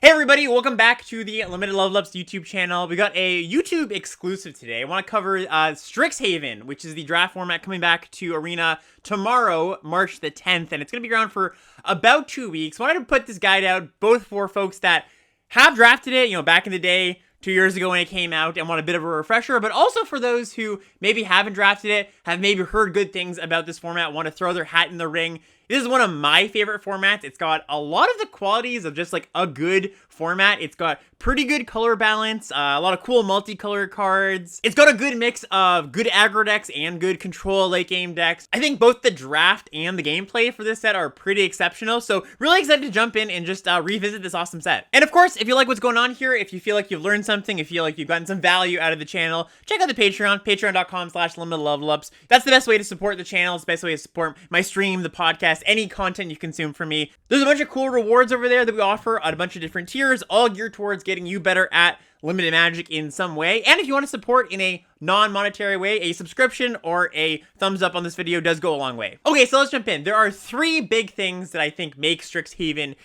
Hey everybody, welcome back to the Limited Level Ups YouTube channel. We got a YouTube exclusive today. I want to cover Strixhaven, which is the draft format coming back to Arena tomorrow, March the 10th, and it's going to be around for about 2 weeks. I wanted to put this guide out both for folks that have drafted it, back in the day, 2 years ago when it came out, and want a bit of a refresher, but also for those who maybe haven't drafted it, have maybe heard good things about this format, want to throw their hat in the ring. This is one of my favorite formats. It's got a lot of the qualities of just like a good format. It's got pretty good color balance, a lot of cool multicolor cards. It's got a good mix of good aggro decks and good control late game decks. I think both the draft and the gameplay for this set are pretty exceptional. So really excited to jump in and just revisit this awesome set. And of course, if you like what's going on here, if you feel like you've learned something, if you feel like you've gotten some value out of the channel, check out the Patreon, patreon.com/limitedlevelups. That's the best way to support the channel. It's the best way to support my stream, the podcast, any content you consume from me. There's a bunch of cool rewards over there that we offer at a bunch of different tiers, all geared towards getting you better at limited magic in some way. And if you want to support in a non-monetary way, a subscription or a thumbs up on this video does go a long way. Okay, so let's jump in. There are three big things that I think make Strixhaven,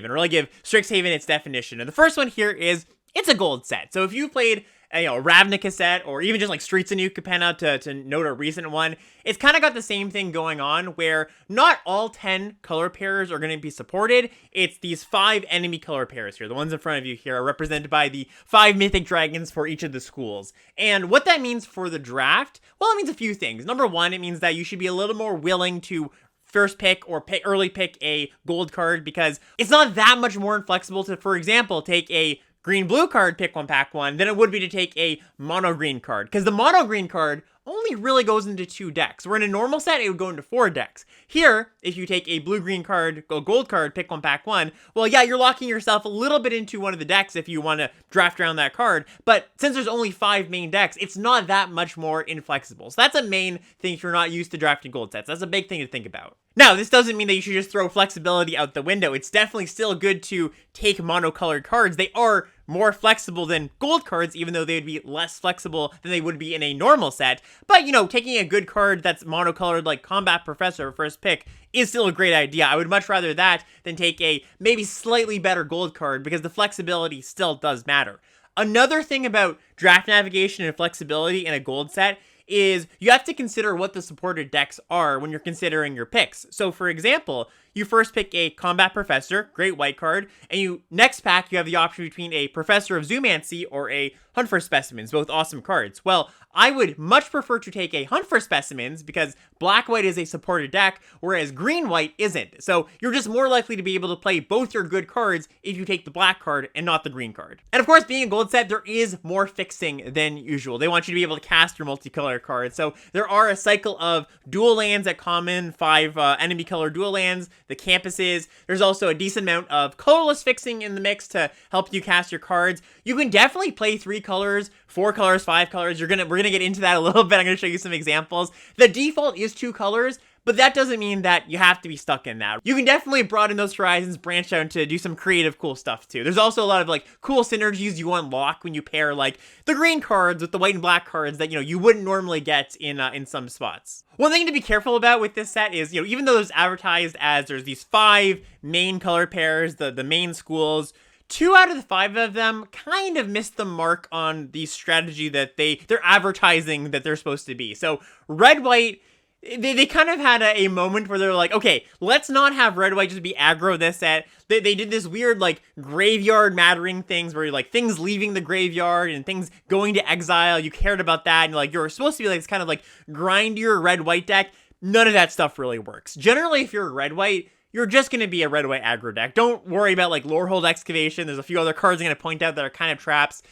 really give Strixhaven its definition. And the first one here is it's a gold set. So if you played a Ravnica set, or even just like Streets of New Capenna to note a recent one, it's kind of got the same thing going on where not all 10 color pairs are going to be supported. It's these 5 enemy color pairs here. The ones in front of you here are represented by the 5 mythic dragons for each of the schools. And what that means for the draft, well, it means a few things. Number one, it means that you should be a little more willing to first pick or early pick a gold card, because it's not that much more inflexible to, for example, take a green-blue card, pick one, pack one, than it would be to take a mono-green card. Because the mono-green card only really goes into 2 decks. Where in a normal set, it would go into 4 decks. Here, if you take a blue-green card, a gold card, pick one, pack one, well, yeah, you're locking yourself a little bit into one of the decks if you want to draft around that card. But since there's only 5 main decks, it's not that much more inflexible. So that's a main thing if you're not used to drafting gold sets. That's a big thing to think about. Now, this doesn't mean that you should just throw flexibility out the window. It's definitely still good to take monocolored cards. They are more flexible than gold cards, even though they'd be less flexible than they would be in a normal set. But, taking a good card that's monocolored like Combat Professor first pick is still a great idea. I would much rather that than take a maybe slightly better gold card, because the flexibility still does matter. Another thing about draft navigation and flexibility in a gold set is you have to consider what the supported decks are when you're considering your picks. So for example, you first pick a Combat Professor, great white card, and next pack you have the option between a Professor of Zoomancy or a Hunt for Specimens, both awesome cards. Well, I would much prefer to take a Hunt for Specimens because black-white is a supported deck, whereas green-white isn't. So you're just more likely to be able to play both your good cards if you take the black card and not the green card. And of course, being a gold set, there is more fixing than usual. They want you to be able to cast your multicolor cards. So there are a cycle of dual lands at common, 5 enemy color dual lands, the campuses. There's also a decent amount of colorless fixing in the mix to help you cast your cards. You can definitely play 3 colors, 4 colors, 5 colors. We're gonna get into that a little bit. I'm gonna show you some examples. The default is 2 colors, but that doesn't mean that you have to be stuck in that. You can definitely broaden those horizons, branch out to do some creative cool stuff too. There's also a lot of like cool synergies you unlock when you pair like the green cards with the white and black cards that you wouldn't normally get in some spots. One thing to be careful about with this set is, even though it's advertised as there's these 5 main color pairs, the main schools, 2 out of the 5 of them kind of missed the mark on the strategy that they're advertising that they're supposed to be. So red-white, they kind of had a moment where they're like, okay, let's not have red-white just be aggro this set. They did this weird, like, graveyard mattering things where you're like, things leaving the graveyard and things going to exile. You cared about that, and you're supposed to be like this kind of like grindier red-white deck. None of that stuff really works. Generally, if you're red-white, you're just going to be a red-white aggro deck. Don't worry about like Lorehold Excavation. There's a few other cards I'm going to point out that are kind of traps.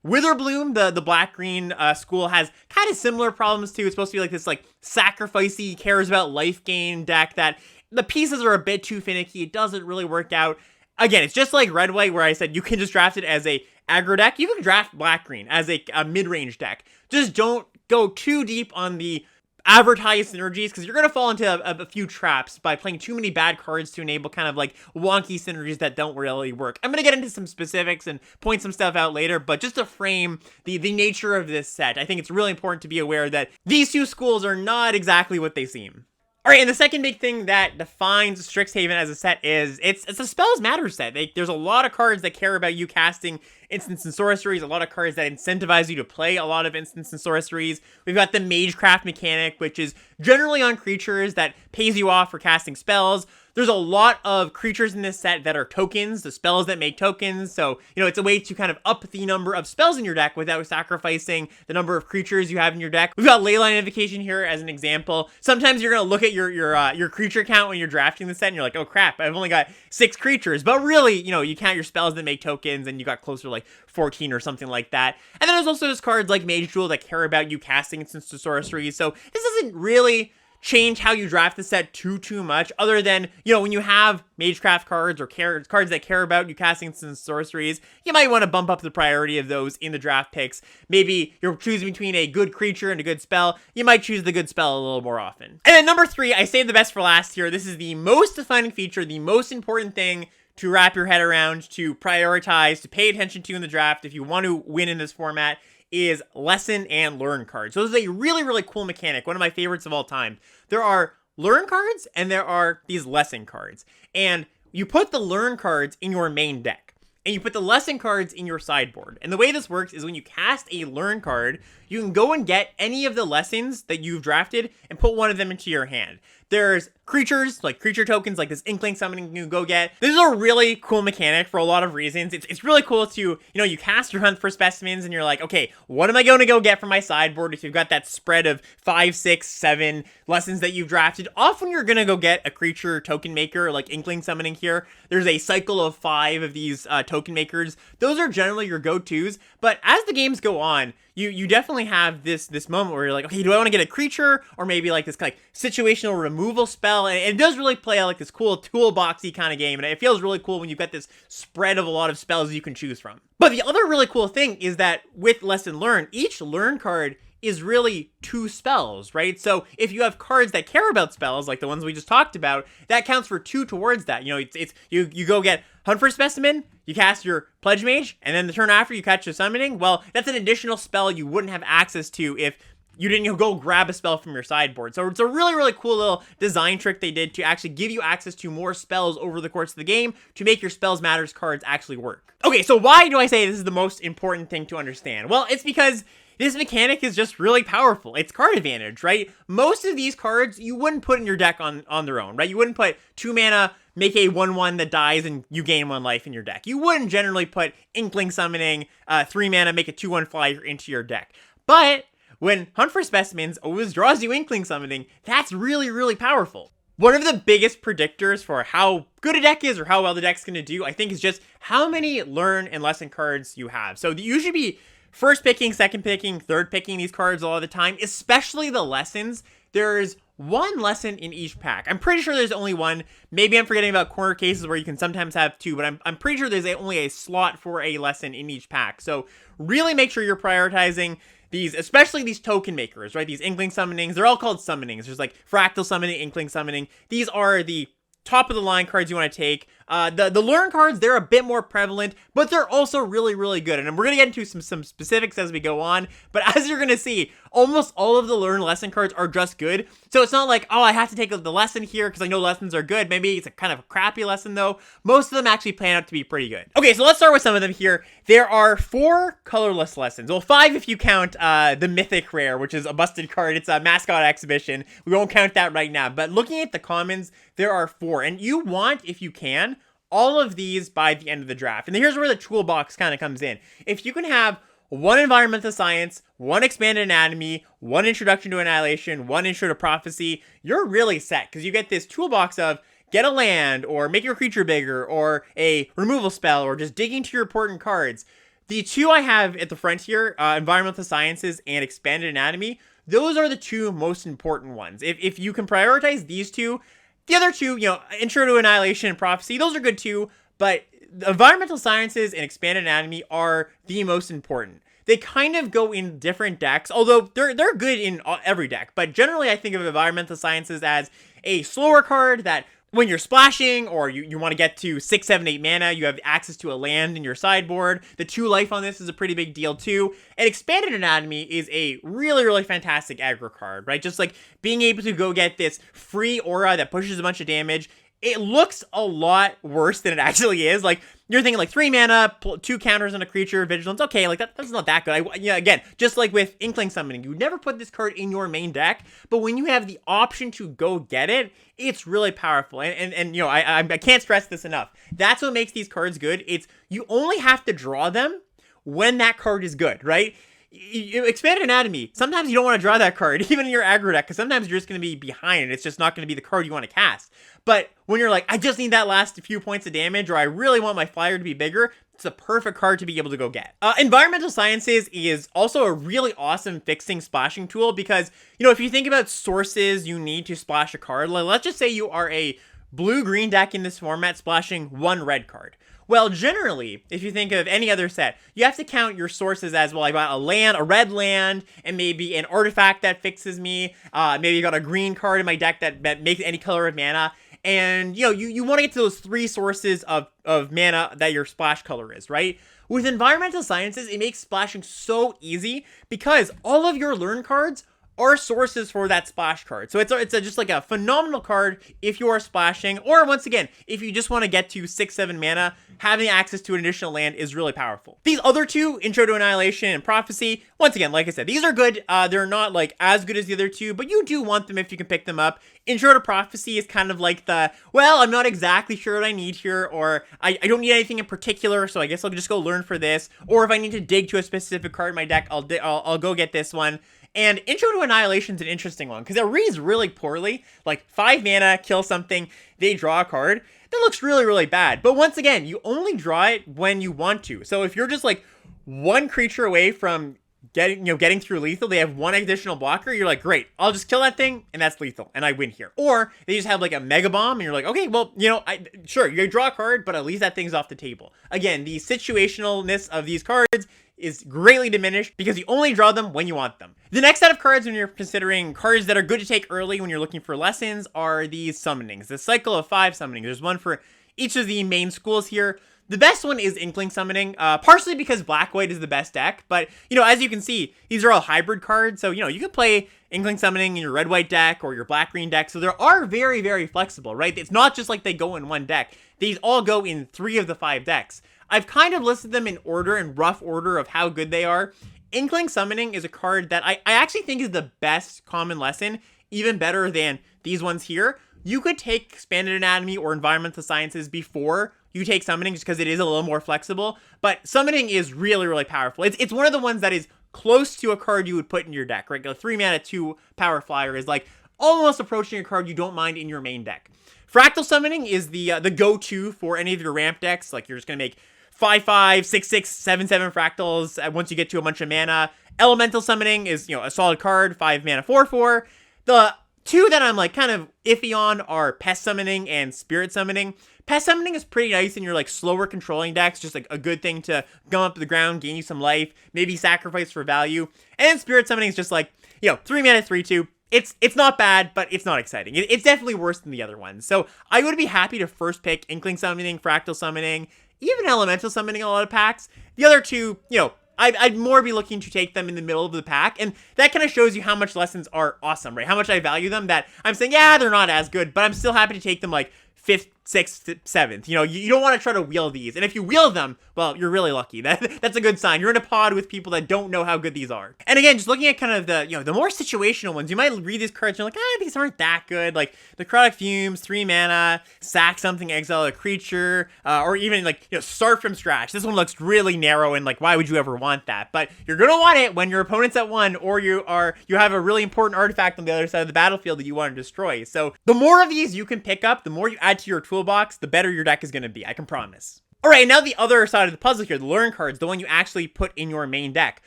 Witherbloom, the black-green school, has kind of similar problems too. It's supposed to be like this like sacrificey, cares about life gain deck that the pieces are a bit too finicky. It doesn't really work out. Again, it's just like red-white where I said you can just draft it as a aggro deck. You can draft black-green as a mid-range deck. Just don't go too deep on the advertised synergies, because you're going to fall into a few traps by playing too many bad cards to enable kind of like wonky synergies that don't really work. I'm going to get into some specifics and point some stuff out later, but just to frame the nature of this set, I think it's really important to be aware that these 2 schools are not exactly what they seem. All right, and the second big thing that defines Strixhaven as a set is it's a spells matter set. There's a lot of cards that care about you casting instants and sorceries, a lot of cards that incentivize you to play a lot of instants and sorceries. We've got the Magecraft mechanic, which is generally on creatures that pays you off for casting spells. There's a lot of creatures in this set that are tokens, the spells that make tokens. So, it's a way to kind of up the number of spells in your deck without sacrificing the number of creatures you have in your deck. We've got Leyline Invocation here as an example. Sometimes you're going to look at your creature count when you're drafting the set and you're like, oh crap, I've only got 6 creatures. But really, you count your spells that make tokens and you got closer to like 14 or something like that. And then there's also those cards like Mage Duel that care about you casting instants to sorceries. So this doesn't really change how you draft the set too much, other than, when you have Magecraft cards or cards that care about you casting instants and sorceries, you might want to bump up the priority of those in the draft picks. Maybe you're choosing between a good creature and a good spell, you might choose the good spell a little more often. And then number 3, I saved the best for last here. This is the most defining feature, the most important thing to wrap your head around, to prioritize, to pay attention to in the draft if you want to win in this format, is lesson and learn cards. So this is a really, really cool mechanic, one of my favorites of all time. There are learn cards and there are these lesson cards. And you put the learn cards in your main deck. And you put the lesson cards in your sideboard. And the way this works is when you cast a learn card, you can go and get any of the lessons that you've drafted and put one of them into your hand. There's creatures, like creature tokens, like this Inkling Summoning you can go get. This is a really cool mechanic for a lot of reasons. It's really cool to, you cast your Hunt for Specimens and you're like, okay, what am I going to go get from my sideboard if you've got that spread of 5, 6, 7 lessons that you've drafted? Often you're going to go get a creature token maker, like Inkling Summoning here. There's a cycle of 5 of these token makers. Those are generally your go-tos, but as the games go on, you definitely have this moment where you're like, okay, do I want to get a creature or maybe like this like situational removal spell? And it does really play out like this cool toolboxy kind of game, and it feels really cool when you've got this spread of a lot of spells you can choose from. But the other really cool thing is that with Lesson Learn, each learn card is really 2 spells, right? So if you have cards that care about spells, like the ones we just talked about, that counts for 2 towards that. You go get Hunt for Specimen, you cast your Pledge Mage, and then the turn after you catch a summoning. Well, that's an additional spell you wouldn't have access to if you didn't go grab a spell from your sideboard. So it's a really, really cool little design trick they did to actually give you access to more spells over the course of the game to make your Spells Matters cards actually work. Okay, so why do I say this is the most important thing to understand? Well, it's because this mechanic is just really powerful. It's card advantage, right? Most of these cards you wouldn't put in your deck on their own, right? You wouldn't put 2 mana, make a 1/1 that dies and you gain 1 life in your deck. You wouldn't generally put Inkling Summoning, 3 mana, make a 2/1 flyer into your deck. But when Hunt for Specimens always draws you Inkling Summoning, that's really, really powerful. One of the biggest predictors for how good a deck is or how well the deck's going to do, I think, is just how many learn and lesson cards you have. So you should be first picking, second picking, third picking these cards all the time, especially the lessons. There's 1 lesson in each pack. I'm pretty sure there's only 1. Maybe I'm forgetting about corner cases where you can sometimes have 2, but I'm pretty sure there's only a slot for a lesson in each pack. So really make sure you're prioritizing these, especially these token makers, right? These Inkling Summonings, they're all called summonings. There's like Fractal Summoning, Inkling Summoning. These are the top of the line cards you want to take. The learn cards, they're a bit more prevalent, but they're also really, really good. And we're going to get into some specifics as we go on. But as you're going to see, almost all of the learn lesson cards are just good. So it's not like, oh, I have to take the lesson here because I know lessons are good. Maybe it's a kind of a crappy lesson though. Most of them actually plan out to be pretty good. Okay, so let's start with some of them here. There are 4 colorless lessons. Well, 5 if you count the Mythic Rare, which is a busted card. It's a Mascot Exhibition. We won't count that right now. But looking at the commons, there are 4. And you want, if you can, all of these by the end of the draft. And here's where the toolbox kind of comes in. If you can have 1 Environmental Science, 1 Expanded Anatomy, 1 Introduction to Annihilation, 1 Intro to Prophecy, you're really set because you get this toolbox of get a land or make your creature bigger or a removal spell or just dig into your important cards. The 2 I have at the front here, Environmental Sciences and Expanded Anatomy, those are the 2 most important ones. If you can prioritize these 2, the other 2, Intro to Annihilation and Prophecy, those are good too, but the Environmental Sciences and Expanded Anatomy are the most important. They kind of go in different decks, although they're good in every deck, but generally I think of Environmental Sciences as a slower card that when you're splashing or you want to get to 6, 7, 8 mana, you have access to a land in your sideboard. The 2 life on this is a pretty big deal too. And Expanded Anatomy is a really, really fantastic aggro card, right? Just like being able to go get this free aura that pushes a bunch of damage. It looks a lot worse than it actually is. Like, you're thinking like 3 mana, 2 counters on a creature, vigilance. Okay, like that's not that good. Again, just like with Inkling Summoning, you would never put this card in your main deck, but when you have the option to go get it, it's really powerful. And you know, I can't stress this enough. That's what makes these cards good. It's you only have to draw them when that card is good, right? You Expanded Anatomy, sometimes you don't want to draw that card, even in your aggro deck, because sometimes you're just going to be behind, and it's just not going to be the card you want to cast. But when you're like, I just need that last few points of damage, or I really want my flyer to be bigger, it's the perfect card to be able to go get. Environmental Sciences is also a really awesome fixing splashing tool, because, you know, if you think about sources you need to splash a card, like, let's just say you are a blue-green deck in this format splashing 1 red card. Well, generally, if you think of any other set, you have to count your sources as, well, I got a land, a red land, and maybe an artifact that fixes me. Maybe you got a green card in my deck that makes any color of mana. And, you know, you want to get to those 3 sources of mana that your splash color is, right? With Environmental Sciences, it makes splashing so easy because all of your learn cards are sources for that splash card. So it's just like a phenomenal card if you are splashing, or once again, if you just want to get to 6, 7 mana, having access to an additional land is really powerful. These other 2, Intro to Annihilation and Prophecy, once again, like I said, these are good. They're not like as good as the other 2, but you do want them if you can pick them up. Intro to Prophecy is kind of like the, well, I'm not exactly sure what I need here, or I don't need anything in particular, so I guess I'll just go learn for this. Or if I need to dig to a specific card in my deck, I'll go get this one. And Intro to Annihilation is an interesting one, because it reads really poorly. Like, 5 mana, kill something, they draw a card. That looks really, really bad. But once again, you only draw it when you want to. So if you're just like 1 creature away from getting through lethal, they have 1 additional blocker, you're like, great, I'll just kill that thing, and that's lethal, and I win here. Or they just have like a Mega Bomb, and you're like, okay, well, you know, sure, you draw a card, but at least that thing's off the table. Again, the situationalness of these cards is greatly diminished because you only draw them when you want them. The next set of cards when you're considering cards that are good to take early when you're looking for lessons are these summonings. The cycle of 5 summonings. There's one for each of the main schools here. The best one is Inkling Summoning, partially because Black-White is the best deck, but, you know, as you can see, these are all hybrid cards, so, you know, you could play Inkling Summoning in your Red-White deck or your Black-Green deck, so they are very, very flexible, right? It's not just like they go in one deck. These all go in 3 of the 5 decks. I've kind of listed them in order, in rough order of how good they are. Inkling Summoning is a card that I actually think is the best common lesson, even better than these ones here. You could take Expanded Anatomy or Environmental Sciences before you take Summoning just because it is a little more flexible, but Summoning is really, really powerful. It's one of the ones that is close to a card you would put in your deck, right? A 3 mana 2 power flyer is like almost approaching a card you don't mind in your main deck. Fractal Summoning is the go-to for any of your ramp decks. Like, you're just going to make 5/5, 6/6, 7/7 fractals once you get to a bunch of mana. Elemental Summoning is, you know, a solid card, 5 mana 4/4. The 2 that I'm like kind of iffy on are Pest Summoning and Spirit Summoning. Pest Summoning is pretty nice in your like slower controlling decks, just like a good thing to gum up the ground, gain you some life, maybe sacrifice for value. And Spirit Summoning is just like, you know, 3 mana 3/2. It's not bad, but it's not exciting. It's definitely worse than the other ones. So I would be happy to first pick Inkling Summoning, Fractal Summoning, even Elemental Summoning in a lot of packs. The other 2, you know, I'd more be looking to take them in the middle of the pack, and that kind of shows you how much lessons are awesome, right? How much I value them, that I'm saying, yeah, they're not as good, but I'm still happy to take them like 5th, 6th, 7th. You know, you don't want to try to wheel these. And if you wheel them, well, you're really lucky. That's a good sign. You're in a pod with people that don't know how good these are. And again, just looking at kind of the, you know, the more situational ones, you might read these cards and you're like, these aren't that good. Like Necrotic Fumes, 3 mana, sack something, exile a creature, or even like, you know, start from scratch. This one looks really narrow and like, why would you ever want that? But you're going to want it when your opponent's at 1, or you have a really important artifact on the other side of the battlefield that you want to destroy. So the more of these you can pick up, the more you add to your toolbox, the better your deck is going to be, I can promise. Alright, now the other side of the puzzle here, the learn cards, the one you actually put in your main deck.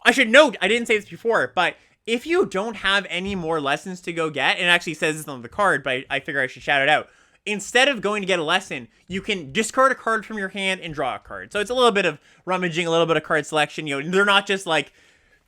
I should note, I didn't say this before, but if you don't have any more lessons to go get, and it actually says this on the card, but I figure I should shout it out. Instead of going to get a lesson, you can discard a card from your hand and draw a card. So it's a little bit of rummaging, a little bit of card selection. You know, they're not just like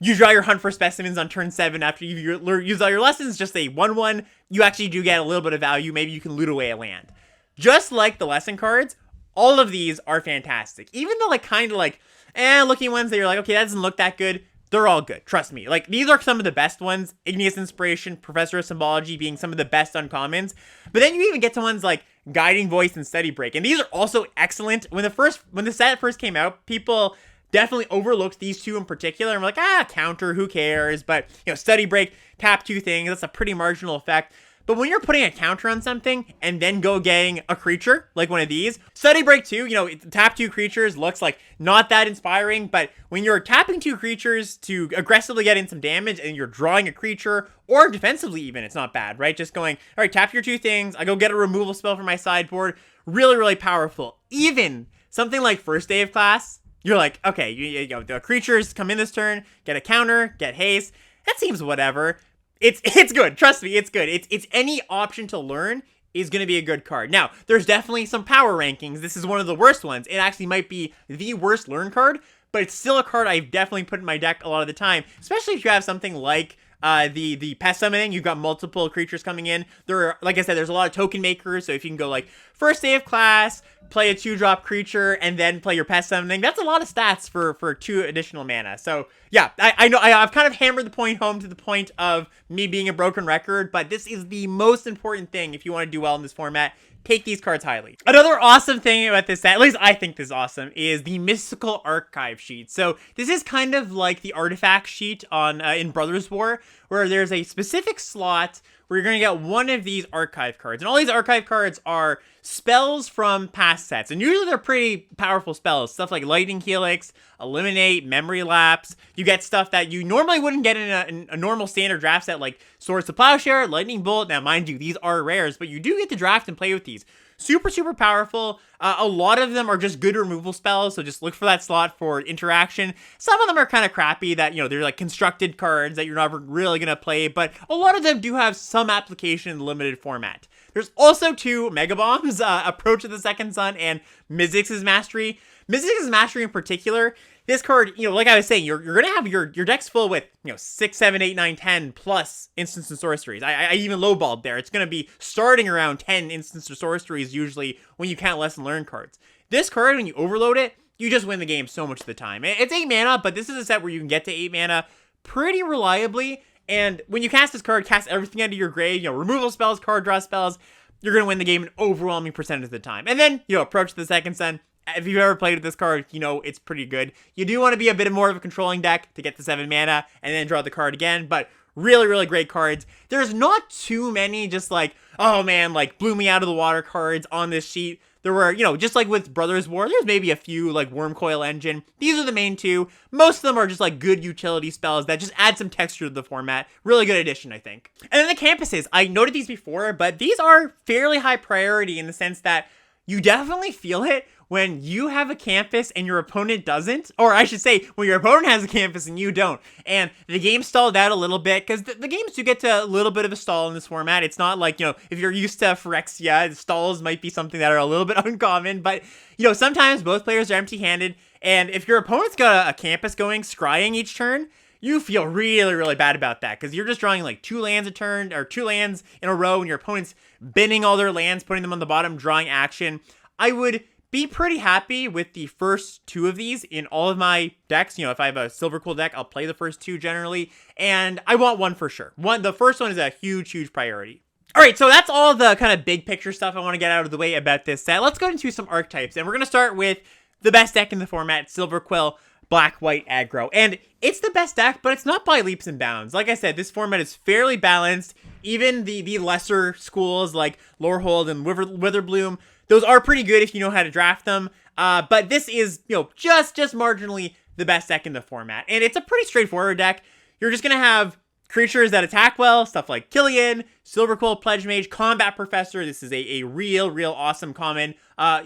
you draw your Hunt for Specimens on turn 7 after you use all your lessons, just a 1/1, you actually do get a little bit of value. Maybe you can loot away a land. Just like the lesson cards, all of these are fantastic. Even the like kind of like looking ones that you're like, okay, that doesn't look that good, they're all good. Trust me. Like, these are some of the best ones. Igneous Inspiration, Professor of Symbology being some of the best uncommons. But then you even get to ones like Guiding Voice and Steady Break. And these are also excellent. When the set first came out, people definitely overlooked these two in particular. And were like, counter, who cares? But, you know, Steady Break, tap 2 things. That's a pretty marginal effect. But when you're putting a counter on something and then go getting a creature, like one of these, Study Break 2, you know, tap 2 creatures looks like not that inspiring, but when you're tapping 2 creatures to aggressively get in some damage and you're drawing a creature, or defensively even, it's not bad, right? Just going, all right, tap your 2 things, I go get a removal spell from my sideboard, really, really powerful. Even something like First Day of Class, you're like, okay, you know, the creatures come in this turn, get a counter, get haste, that seems whatever. It's good. Trust me, it's good. It's any option to learn is going to be a good card. Now, there's definitely some power rankings. This is one of the worst ones. It actually might be the worst learn card, but it's still a card I've definitely put in my deck a lot of the time, especially if you have something like the pest summoning. You've got multiple creatures coming in. There are, like I said, there's a lot of token makers, so if you can go like First Day of Class, play a 2-drop creature, and then play your pest summoning, that's a lot of stats for 2 additional mana. So yeah, I know I've kind of hammered the point home to the point of me being a broken record, but this is the most important thing if you want to do well in this format. Take these cards highly. Another awesome thing about this set, at least I think this is awesome, is the Mystical Archive sheet. So this is kind of like the artifact sheet on in Brothers War, where there's a specific slot where you're going to get one of these archive cards. And all these archive cards are spells from past sets. And usually they're pretty powerful spells. Stuff like Lightning Helix, Eliminate, Memory Lapse. You get stuff that you normally wouldn't get in a normal standard draft set, like Swords to Plowshare, Lightning Bolt. Now, mind you, these are rares, but you do get to draft and play with these. Super, super powerful. A lot of them are just good removal spells, so just look for that slot for interaction. Some of them are kind of crappy that, you know, they're like constructed cards that you're never really going to play, but a lot of them do have some application in the limited format. There's also 2 Mega Bombs, Approach of the Second Sun and Mizzix's Mastery. Mizzix's Mastery in particular, this card, you know, like I was saying, you're going to have your deck's full with, you know, 6, 7, 8, 9, 10 plus instants and sorceries. I even lowballed there. It's going to be starting around 10 instants or sorceries usually when you count lesson learn cards. This card, when you overload it, you just win the game so much of the time. It's 8 mana, but this is a set where you can get to 8 mana pretty reliably. And when you cast this card, cast everything out of your grave, you know, removal spells, card draw spells, you're going to win the game an overwhelming percentage of the time. And then, you know, Approach the Second Sun. If you've ever played with this card, you know it's pretty good. You do want to be a bit more of a controlling deck to get the 7 mana and then draw the card again, but really, really great cards. There's not too many just like, oh man, like blew me out of the water cards on this sheet. There were, you know, just like with Brothers War, there's maybe a few like Wormcoil Engine. These are the main 2. Most of them are just like good utility spells that just add some texture to the format. Really good addition, I think. And then the campuses. I noted these before, but these are fairly high priority in the sense that you definitely feel it when you have a campus and your opponent doesn't, or I should say, when your opponent has a campus and you don't, and the game stalled out a little bit, because the games do get to a little bit of a stall in this format. It's not like, you know, if you're used to Phyrexia, stalls might be something that are a little bit uncommon, but, you know, sometimes both players are empty-handed, and if your opponent's got a campus going, scrying each turn, you feel really, really bad about that, because you're just drawing like 2 lands a turn, or 2 lands in a row, and your opponent's binning all their lands, putting them on the bottom, drawing action. I would be pretty happy with the first 2 of these in all of my decks. You know, if I have a Silver Quill deck, I'll play the first 2 generally, and I want 1 for sure. The first one is a huge, huge priority. All right, so that's all the kind of big picture stuff I want to get out of the way about this set. Let's go into some archetypes, and we're going to start with the best deck in the format, Silver Quill, Black-White Aggro. And it's the best deck, but it's not by leaps and bounds. Like I said, this format is fairly balanced. Even the lesser schools like Lorehold and Witherbloom, those are pretty good if you know how to draft them. But this is, you know, just marginally the best deck in the format. And it's a pretty straightforward deck. You're just going to have creatures that attack well, stuff like Killian, Silver Quill, Pledge Mage, Combat Professor. This is a real awesome common.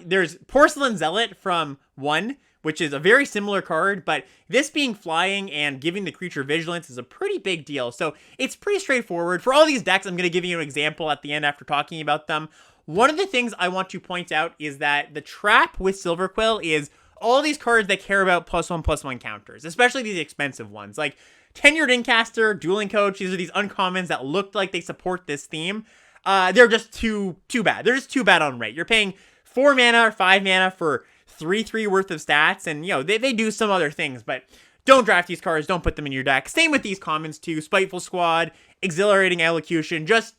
There's Porcelain Zealot from 1, which is a very similar card, but this being flying and giving the creature vigilance is a pretty big deal. So it's pretty straightforward. For all these decks, I'm going to give you an example at the end after talking about them. One of the things I want to point out is that the trap with Silver Quill is all these cards that care about +1/+1 counters, especially these expensive ones. Like Tenured Incaster, Dueling Coach, these are these uncommons that look like they support this theme. They're just too bad. They're just too bad on rate. You're paying 4 mana or 5 mana for 3/3 worth of stats, and they do some other things, but don't draft these cards, don't put them in your deck. Same with these commons too. Spiteful Squad, Exhilarating Elocution, just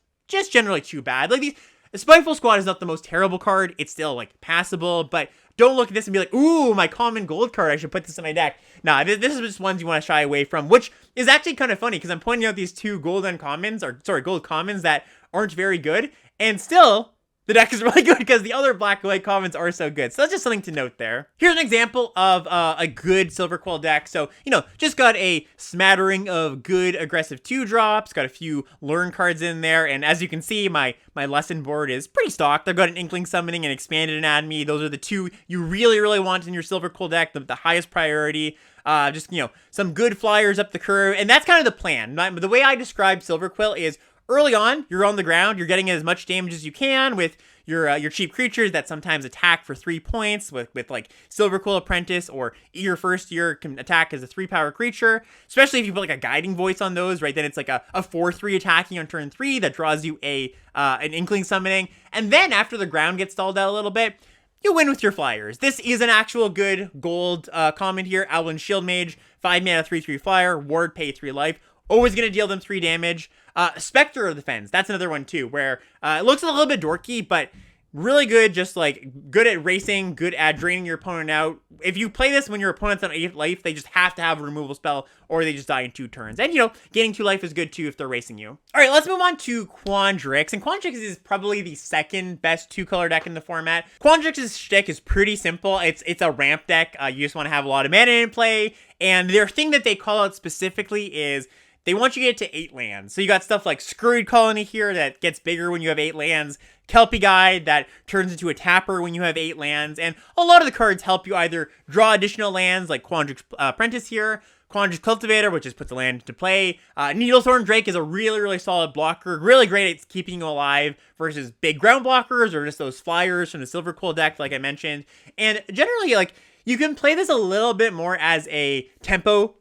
generally too bad. Like Spiteful Squad is not the most terrible card. It's still like passable, but don't look at this and be like, ooh, my common gold card, I should put this in my deck. Nah, this is just ones you want to shy away from, which is actually kind of funny because I'm pointing out these 2 gold commons that aren't very good, and still the deck is really good because the other black and white commons are so good. So that's just something to note there. Here's an example of a good Silver Quill deck. So, just got a smattering of good aggressive 2-drops, got a few learn cards in there, and as you can see, my lesson board is pretty stocked. I've got an Inkling Summoning and Expanded Anatomy. Those are the 2 you really, really want in your Silver Quill deck, the highest priority. Some good flyers up the curve, and that's kind of the plan. The way I describe Silver Quill is early on, you're on the ground, you're getting as much damage as you can with your cheap creatures that sometimes attack for 3 points with like Silver Quill Apprentice, or your first year can attack as a 3-power creature, especially if you put like a Guiding Voice on those, right? Then it's like a 4/3 attacking on turn 3 that draws you an Inkling Summoning, and then after the ground gets stalled out a little bit, you win with your flyers. This is an actual good gold common here. Alwyn Shield Mage, 5 mana, 3/3 flyer, ward, pay 3 life. Always going to deal them 3 damage. Spectre of Defense, that's another one too, where it looks a little bit dorky, but really good, just like good at racing, good at draining your opponent out. If you play this when your opponent's on 8 life, they just have to have a removal spell, or they just die in 2 turns. And gaining 2 life is good too if they're racing you. All right, let's move on to Quandrix. And Quandrix is probably the second best 2-color deck in the format. Quandrix's shtick is pretty simple. It's a ramp deck. You just want to have a lot of mana in play, and their thing that they call out specifically is they want you to get to 8 lands. So you got stuff like Scurried Colony here that gets bigger when you have 8 lands. Kelpie Guide that turns into a tapper when you have 8 lands. And a lot of the cards help you either draw additional lands like Quandrix Apprentice here, Quandrix Cultivator, which just puts a land into play. Needlethorn Drake is a really, really solid blocker. Really great at keeping you alive versus big ground blockers or just those flyers from the Silver Quill deck like I mentioned. And generally, like, you can play this a little bit more as a tempo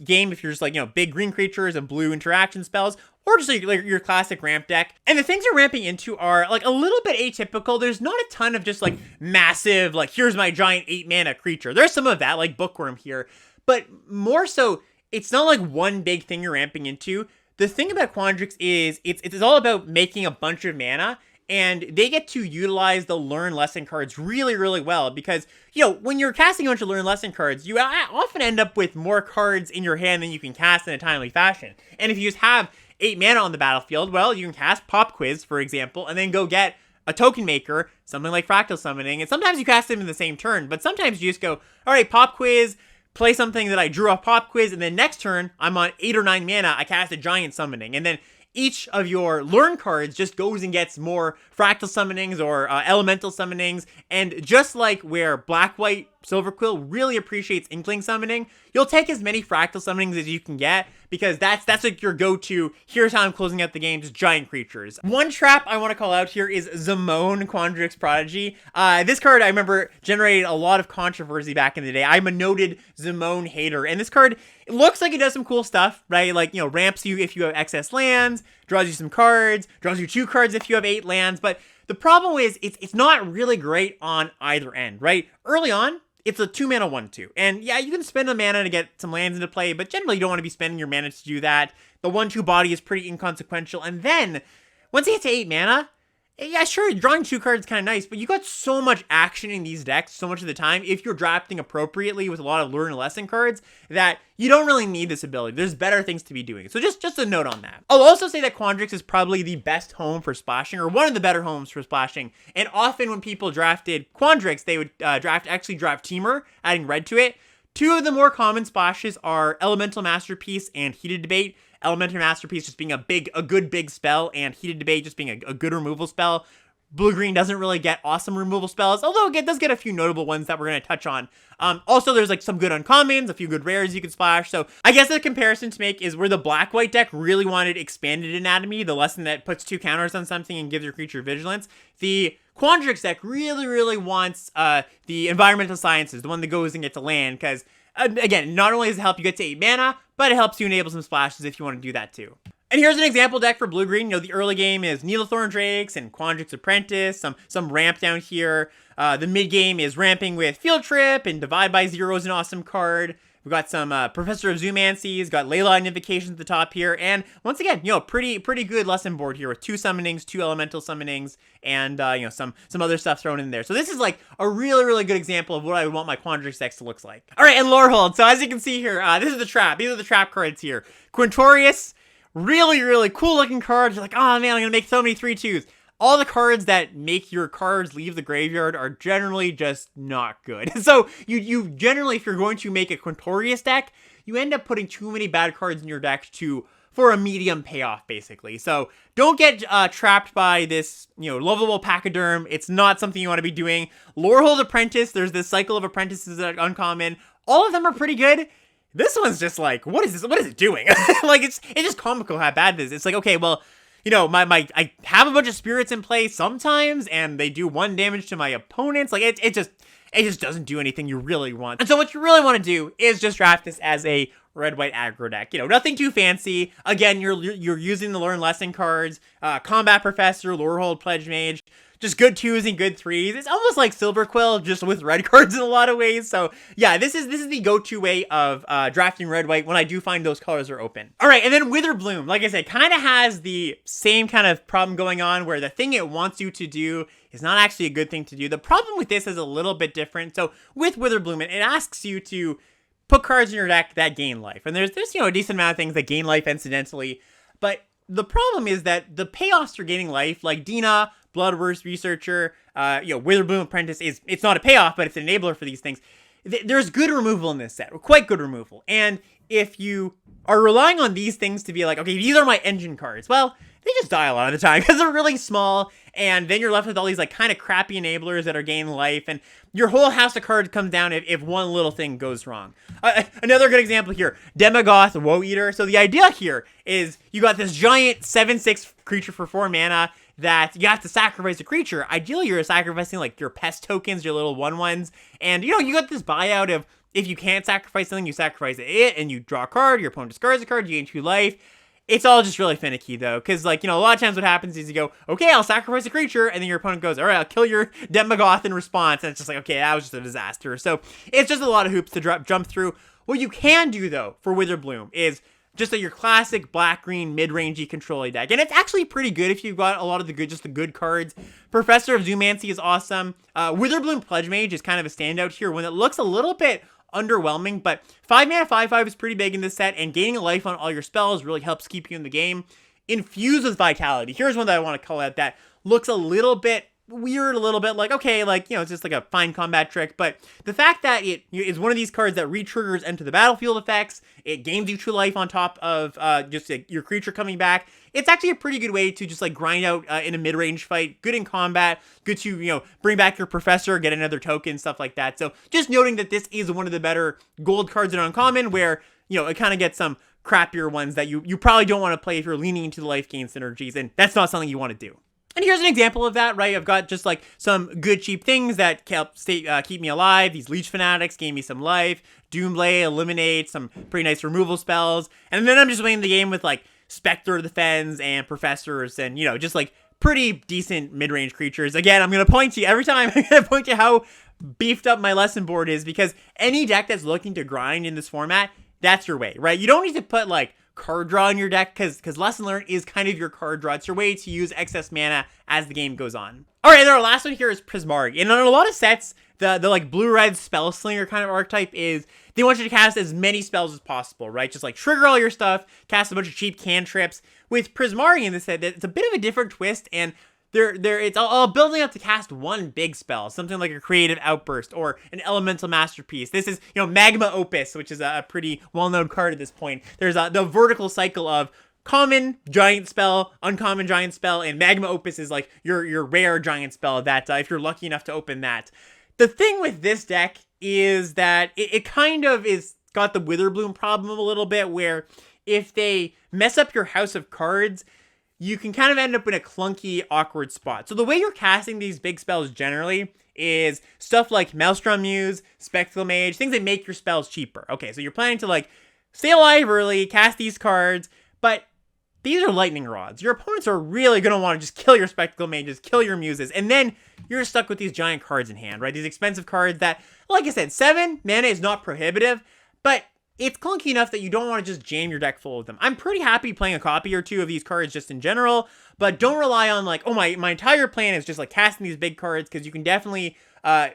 game if you're just like, big green creatures and blue interaction spells, or just like your classic ramp deck. And the things you're ramping into are like a little bit atypical. There's not a ton of just like massive, like here's my giant 8 mana creature. There's some of that, like Bookworm here, but more so, it's not like one big thing you're ramping into. The thing about Quandrix is it's all about making a bunch of mana, and they get to utilize the Learn Lesson cards really, really well because, when you're casting a bunch of Learn Lesson cards, you often end up with more cards in your hand than you can cast in a timely fashion. And if you just have 8 mana on the battlefield, well, you can cast Pop Quiz, for example, and then go get a token maker, something like Fractal Summoning, and sometimes you cast them in the same turn, but sometimes you just go, all right, Pop Quiz, play something that I drew off Pop Quiz, and then next turn, I'm on 8 or 9 mana, I cast a Giant Summoning, and then each of your learn cards just goes and gets more Fractal Summonings or Elemental Summonings, and just like where Black-White Silver Quill really appreciates Inkling Summoning, you'll take as many Fractal Summonings as you can get, because that's like your go-to, here's how I'm closing out the game, just giant creatures. One trap I want to call out here is Zimone, Quandrix Prodigy. This card, I remember, generated a lot of controversy back in the day. I'm a noted Zimone hater, and this card, it looks like it does some cool stuff, right? Like, ramps you if you have excess lands, draws you some cards, draws you 2 cards if you have 8 lands, but the problem is it's not really great on either end, right? Early on, it's a 2 mana 1/2. And yeah, you can spend a mana to get some lands into play, but generally you don't want to be spending your mana to do that. The 1/2 body is pretty inconsequential. And then, once you get to 8 mana, yeah, sure, drawing 2 cards is kind of nice, but you got so much action in these decks so much of the time, if you're drafting appropriately with a lot of Learn Lesson cards, that you don't really need this ability. There's better things to be doing. So just a note on that. I'll also say that Quandrix is probably the best home for splashing, or one of the better homes for splashing. And often when people drafted Quandrix, they would draft Teamer, adding red to it. 2 of the more common splashes are Elemental Masterpiece and Heated Debate. Elemental Masterpiece just being a good big spell, and Heated Debate just being a good removal spell. Blue-green doesn't really get awesome removal spells, although it does get a few notable ones that we're going to touch on. Also, there's like some good uncommons, a few good rares you can splash. So I guess the comparison to make is where the Black-White deck really wanted Expanded Anatomy, the lesson that puts 2 counters on something and gives your creature vigilance. The Quandrix deck really wants the environmental sciences, the one that goes and gets a land, because again, not only does it help you get to 8 mana, but it helps you enable some splashes if you want to do that too. And here's an example deck for blue-green. You know, the early game is Needlethorn Drakes and Quandrix Apprentice, some ramp down here. The mid-game is ramping with Field Trip, and Divide by Zero is an awesome card. We've got some Professor of Zoomancies, got Leyline Invocations at the top here, and once again, you know, pretty good lesson board here with 2 summonings, 2 elemental summonings, and you know, some other stuff thrown in there. So this is like a really good example of what I would want my Quandrix decks to look like. All right, and Lorehold. So as you can see here, this is the trap. These are the trap cards here. Quintorius, really cool looking cards. You're like, oh man, I'm gonna make so many 3/2s. All the cards that make your cards leave the graveyard are generally just not good. So you generally, if you're going to make a Quintorius deck, you end up putting too many bad cards in your deck for a medium payoff, basically. So don't get trapped by this, you know, lovable Pachyderm. It's not something you want to be doing. Lorehold Apprentice, there's this cycle of apprentices that are uncommon. All of them are pretty good. This one's just like, what is this? What is it doing? Like, it's just comical how bad this is. It's like, okay, well, you know, I have a bunch of spirits in play sometimes, and they do 1 damage to my opponents. Like, it just doesn't do anything you really want. And so what you really want to do is just draft this as a red-white aggro deck. You know, nothing too fancy. Again, you're using the Learn Lesson cards, Combat Professor, Lorehold Pledge Mage, just good 2s and good 3s. It's almost like Silver Quill, just with red cards in a lot of ways. So yeah, this is the go-to way of drafting red-white when I do find those colors are open. All right, and then Witherbloom, like I said, kind of has the same kind of problem going on where the thing it wants you to do is not actually a good thing to do. The problem with this is a little bit different. So with Witherbloom, it asks you to put cards in your deck that gain life. And there's you know, a decent amount of things that gain life incidentally. But the problem is that the payoffs for gaining life, like Dina, Bloodworth Researcher, you know, Witherbloom Apprentice, it's not a payoff, but it's an enabler for these things. There's good removal in this set, quite good removal. And if you are relying on these things to be like, okay, these are my engine cards, well, they just die a lot of the time because they're really small, and then you're left with all these like kind of crappy enablers that are gaining life, and your whole house of cards comes down if one little thing goes wrong. Another good example here, Demogoth Woe Eater. So the idea here is you got this giant 7/6 creature for 4 mana that you have to sacrifice a creature. Ideally, you're sacrificing like your pest tokens, your little 1/1s, and you know, you got this buyout of if you can't sacrifice something, you sacrifice it, and you draw a card, your opponent discards a card, you gain 2 life. It's all just really finicky, though, because, like, you know, a lot of times what happens is you go, okay, I'll sacrifice a creature, and then your opponent goes, all right, I'll kill your Demogoth in response, and it's just like, okay, that was just a disaster. So it's just a lot of hoops to jump through. What you can do, though, for Witherbloom is just your classic black-green mid-rangey control deck, and it's actually pretty good if you've got a lot of the good cards. Professor of Zoomancy is awesome. Witherbloom Pledge Mage is kind of a standout here when it looks a little bit underwhelming, but 5 mana 5/5 is pretty big in this set, and gaining a life on all your spells really helps keep you in the game. Infused with Vitality. Here's one that I want to call out that looks a little bit weird, a little bit like, okay, like, you know, it's just like a fine combat trick, but the fact that it is one of these cards that re-triggers Enter the Battlefield effects, it gains you 2 life on top of just your creature coming back. It's actually a pretty good way to just like grind out in a mid-range fight, good in combat, good to, you know, bring back your Professor, get another token, stuff like that. So just noting that this is one of the better gold cards in Uncommon where, you know, it kind of gets some crappier ones that you probably don't want to play if you're leaning into the life gain synergies, and that's not something you want to do. And here's an example of that, right? I've got just like some good cheap things that help keep me alive. These Leech Fanatics gave me some life. Doomblade, Eliminate, some pretty nice removal spells. And then I'm just playing the game with like Spectre of the Fens and Professors and, you know, just like pretty decent mid-range creatures. Again, I'm going to point to you every time. I'm going to point to how beefed up my lesson board is, because any deck that's looking to grind in this format, that's your way, right? You don't need to put like card draw in your deck because Lesson Learned is kind of your card draw. It's your way to use excess mana as the game goes on. All right, and our last one here is Prismarg. And on a lot of sets, the like blue-red spell slinger kind of archetype is they want you to cast as many spells as possible, right? Just like trigger all your stuff, cast a bunch of cheap cantrips. With Prismarg in this set, it's a bit of a different twist, and it's all building up to cast one big spell, something like a Creative Outburst or an Elemental Masterpiece. This is, you know, Magma Opus, which is a pretty well-known card at this point. There's the vertical cycle of common giant spell, uncommon giant spell, and Magma Opus is like your rare giant spell that if you're lucky enough to open that. The thing with this deck is that it kind of is got the Witherbloom problem a little bit, where if they mess up your house of cards, you can kind of end up in a clunky, awkward spot. So the way you're casting these big spells generally is stuff like Maelstrom Muse, Spectacle Mage, things that make your spells cheaper. Okay, so you're planning to like stay alive early, cast these cards, but these are lightning rods. Your opponents are really going to want to just kill your Spectacle Mages, kill your Muses, and then you're stuck with these giant cards in hand, right? These expensive cards that, like I said, 7 mana is not prohibitive, but it's clunky enough that you don't want to just jam your deck full of them. I'm pretty happy playing a copy or two of these cards just in general, but don't rely on like, oh, my entire plan is just like casting these big cards, because you can definitely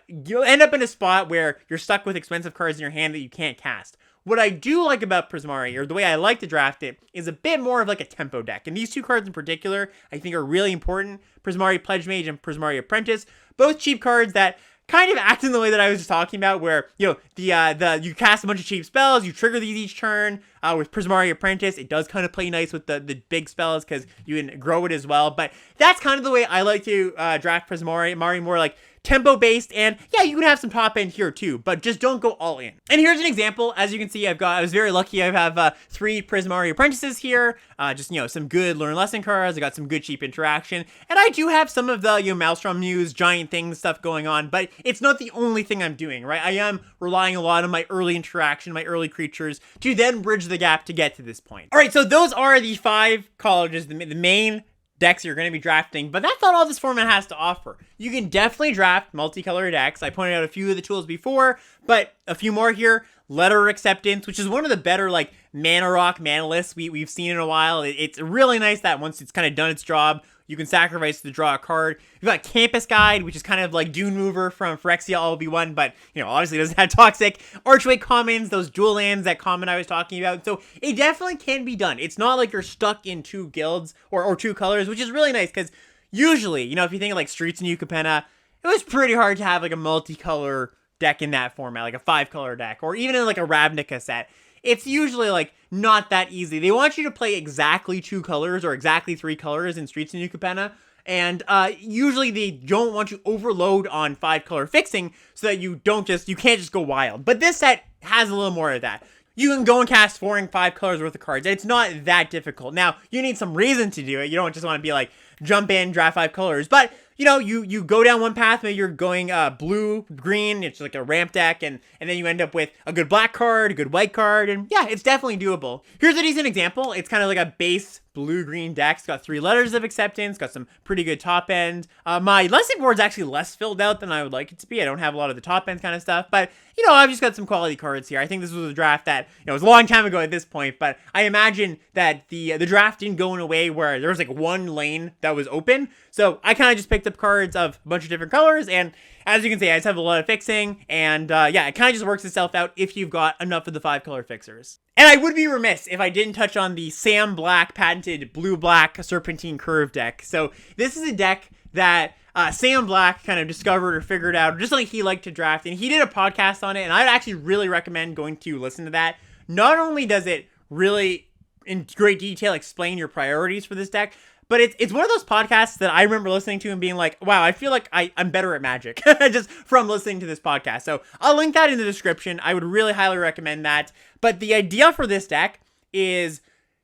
you'll end up in a spot where you're stuck with expensive cards in your hand that you can't cast. What I do like about Prismari, or the way I like to draft it, is a bit more of like a tempo deck. And these two cards in particular, I think are really important. Prismari Pledge Mage and Prismari Apprentice, both cheap cards that kind of act in the way that I was just talking about, where, you know, you cast a bunch of cheap spells, you trigger these each turn. With Prismari Apprentice, it does kind of play nice with the big spells, because you can grow it as well. But that's kind of the way I like to draft Prismari, more like tempo-based, and yeah, you can have some top end here too, but just don't go all in. And here's an example. As you can see, I was very lucky. I have 3 Prismari Apprentices here, just, you know, some good learn lesson cards. I got some good cheap interaction, and I do have some of the, you know, Maelstrom Muse, giant things stuff going on, but it's not the only thing I'm doing, right? I am relying a lot on my early interaction, my early creatures, to then bridge the gap to get to this point. All right, so those are the 5 colleges, the main decks you're going to be drafting, but that's not all this format has to offer. You can definitely draft multicolor decks. I pointed out a few of the tools before, but a few more here. Letter Acceptance, which is one of the better like mana rock mana lists we've seen in a while. It's really nice that once it's kind of done its job, you can sacrifice to draw a card. You've got Campus Guide, which is kind of like Dune Mover from Phyrexia LB1, but, you know, obviously doesn't have Toxic. Archway Commons, those dual lands, that common I was talking about. So it definitely can be done. It's not like you're stuck in 2 guilds or 2 colors, which is really nice, because usually, you know, if you think of like Streets and Yucapena, it was pretty hard to have like a multicolor deck in that format, like a 5-color deck, or even in like a Ravnica set. It's usually like not that easy. They want you to play exactly 2 colors or exactly 3 colors in Streets and Yucapena, and usually they don't want you overload on 5-color fixing so that you can't just go wild. But this set has a little more of that. You can go and cast 4 and 5 colors worth of cards, and it's not that difficult. Now, you need some reason to do it. You don't just want to be like, jump in, draft 5 colors, but you know, you go down one path, maybe you're going blue, green, it's like a ramp deck, and then you end up with a good black card, a good white card, and yeah, it's definitely doable. Here's a decent example. It's kind of like a base blue-green deck. It's got 3 letters of acceptance, got some pretty good top end. My lesson board's actually less filled out than I would like it to be. I don't have a lot of the top end kind of stuff, but you know, I've just got some quality cards here. I think this was a draft that, you know, it was a long time ago at this point, but I imagine that the draft didn't go in a way where there was like one lane that was open. So I kind of just picked up cards of a bunch of different colors, and as you can see, I just have a lot of fixing, and yeah, it kind of just works itself out if you've got enough of the 5-color fixers. And I would be remiss if I didn't touch on the Sam Black patented blue-black Serpentine Curve deck. So this is a deck that Sam Black kind of discovered or figured out, just like he liked to draft, and he did a podcast on it, and I'd actually really recommend going to listen to that. Not only does it really, in great detail, explain your priorities for this deck, but it's one of those podcasts that I remember listening to and being like, wow, I feel like I'm better at Magic just from listening to this podcast. So I'll link that in the description. I would really highly recommend that. But the idea for this deck is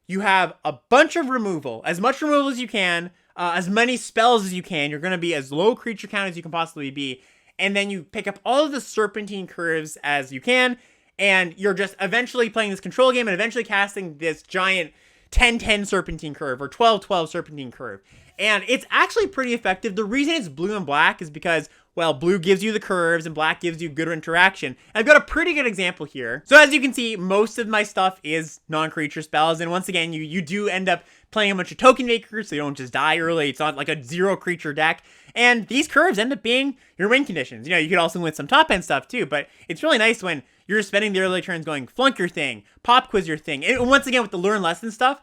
you have a bunch of removal, as much removal as you can, as many spells as you can. You're going to be as low creature count as you can possibly be. And then you pick up all of the Serpentine Curves as you can. And you're just eventually playing this control game and eventually casting this giant 10-10 Serpentine Curve or 12-12 Serpentine Curve. And it's actually pretty effective. The reason it's blue and black is because, well, blue gives you the curves and black gives you good interaction. And I've got a pretty good example here. So as you can see, most of my stuff is non-creature spells. And once again, you do end up playing a bunch of token makers, so you don't just die early. It's not like a 0 creature deck. And these curves end up being your win conditions. You know, you could also win some top end stuff too, but it's really nice when you're spending the early turns going flunk your thing, pop quiz your thing. And once again, with the learn lesson stuff,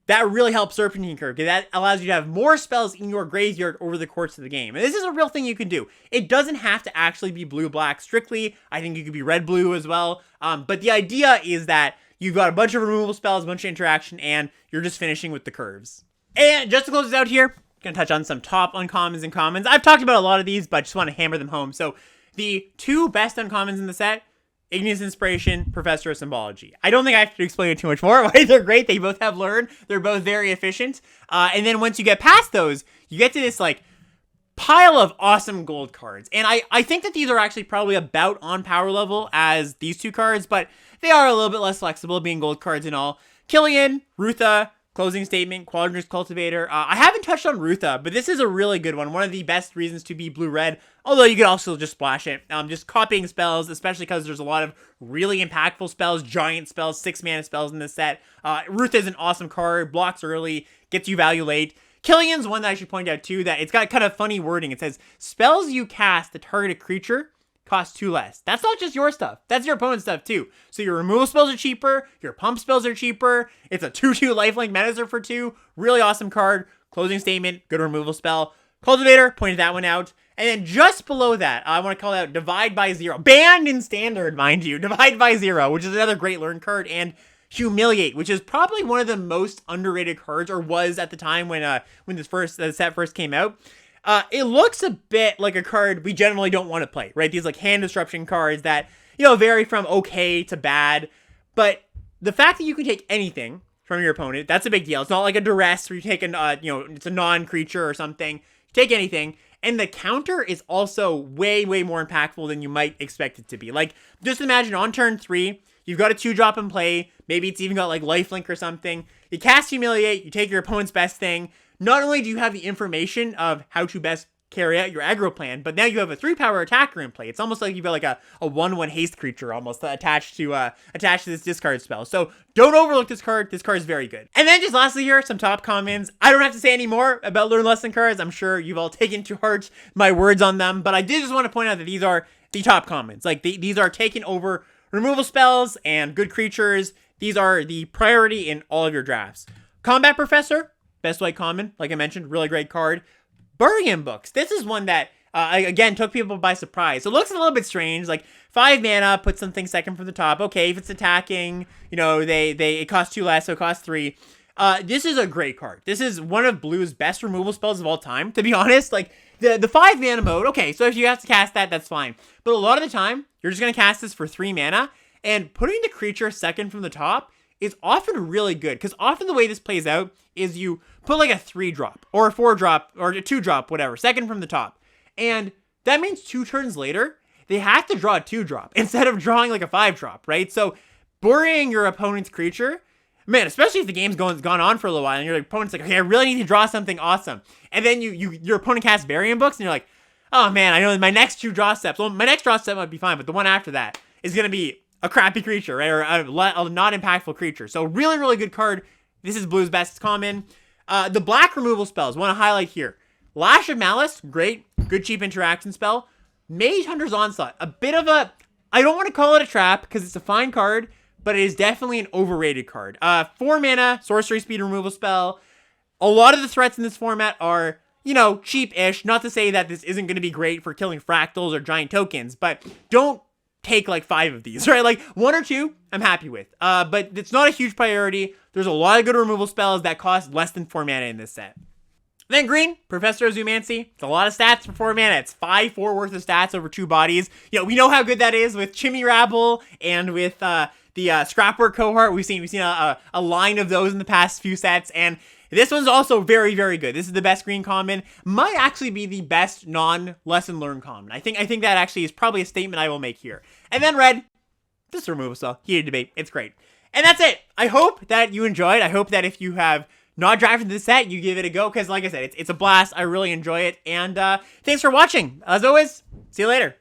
that really helps Serpentine Curve, because that allows you to have more spells in your graveyard over the course of the game. And this is a real thing you can do. It doesn't have to actually be blue-black strictly. I think you could be red-blue as well. But the idea is that you've got a bunch of removal spells, a bunch of interaction, and you're just finishing with the curves. And just to close this out here, I'm going to touch on some top uncommons and commons. I've talked about a lot of these, but I just want to hammer them home. So the 2 best uncommons in the set, Igneous Inspiration, Professor of Symbology. I don't think I have to explain it too much more. Right? They're great. They both have Learn. They're both very efficient. And then once you get past those, you get to this like pile of awesome gold cards. And I think that these are actually probably about on power level as these two cards, but they are a little bit less flexible being gold cards and all. Killian, Rutha, Closing Statement, Quadrant's Cultivator. I haven't touched on Rutha, but this is a really good one. One of the best reasons to be blue-red, although you could also just splash it. Just copying spells, especially because there's a lot of really impactful spells, giant spells, 6-mana spells in this set. Rutha is an awesome card, blocks early, gets you value late. Killian's one that I should point out too, that it's got kind of funny wording. It says, spells you cast that target a creature cost 2 less. That's not just your stuff. That's your opponent's stuff too. So your removal spells are cheaper, your pump spells are cheaper. It's a 2/2 lifelink Menacer for 2. Really awesome card. Closing Statement, good removal spell. Cultivator, pointed that one out. And then just below that, I want to call out Divide by 0. Banned in Standard, mind you. Divide by 0, which is another great learn card. And Humiliate, which is probably one of the most underrated cards, or was at the time when the set first came out. It looks a bit like a card we generally don't want to play, right? These like hand disruption cards that, vary from okay to bad. But the fact that you can take anything from your opponent, that's a big deal. It's not like a duress where you take it's a non-creature or something. You take anything. And the counter is also way, way more impactful than you might expect it to be. Like, just imagine on turn 3, you've got a 2-drop in play. Maybe it's even got like lifelink or something. You cast Humiliate, you take your opponent's best thing. Not only do you have the information of how to best carry out your aggro plan, but now you have a 3-power attacker in play. It's almost like you've got like a 1/1 haste creature almost attached to this discard spell. So don't overlook this card. This card is very good. And then just lastly here, some top comments. I don't have to say any more about Learn Lesson cards. I'm sure you've all taken to heart my words on them, but I did just want to point out that these are the top comments. Like these are taken over removal spells and good creatures. These are the priority in all of your drafts. Combat Professor, best white common, like I mentioned, really great card. Bury-in Books. This is one that, again, took people by surprise. So it looks a little bit strange. Like, 5 mana, put something second from the top. Okay, if it's attacking, it costs 2 less, so it costs 3. This is a great card. This is one of Blue's best removal spells of all time, to be honest. Like, the 5 mana mode, okay, so if you have to cast that, that's fine. But a lot of the time, you're just going to cast this for 3 mana, and putting the creature second from the top is often really good, because often the way this plays out is you put like a 3-drop, or a 4-drop, or a 2-drop, whatever, second from the top. And that means 2 turns later, they have to draw a 2-drop, instead of drawing like a 5-drop, right? So, burying your opponent's creature, man, especially if the game's gone on for a little while, and your opponent's like, okay, I really need to draw something awesome. And then your opponent casts Bury-in Books, and you're like, oh man, I know my next 2 draw steps, well, my next draw step might be fine, but the one after that is going to be a crappy creature, right? Or a not impactful creature. So really, really good card. This is Blue's best common. The black removal spells, want to highlight here. Lash of Malice, great. Good cheap interaction spell. Mage Hunter's Onslaught, a bit of a, I don't want to call it a trap because it's a fine card, but it is definitely an overrated card. 4 mana, sorcery speed removal spell. A lot of the threats in this format are, cheap-ish. Not to say that this isn't going to be great for killing fractals or giant tokens, but don't take like 5 of these, right? Like 1 or 2, I'm happy with. But it's not a huge priority. There's a lot of good removal spells that cost less than 4 mana in this set. Then green, Professor of Zoomancy. It's a lot of stats for 4 mana. It's 5/4 worth of stats over 2 bodies. We know how good that is with Chimmy Rabble and with the Scrapwork cohort. We've seen a line of those in the past few sets, and this one's also very, very good. This is the best green common. Might actually be the best non-lesson learn common. I think that actually is probably a statement I will make here. And then red, just a removal spell. Heated debate. It's great. And that's it. I hope that you enjoyed. I hope that if you have not drafted this set, you give it a go, because like I said, it's a blast. I really enjoy it. And thanks for watching. As always, see you later.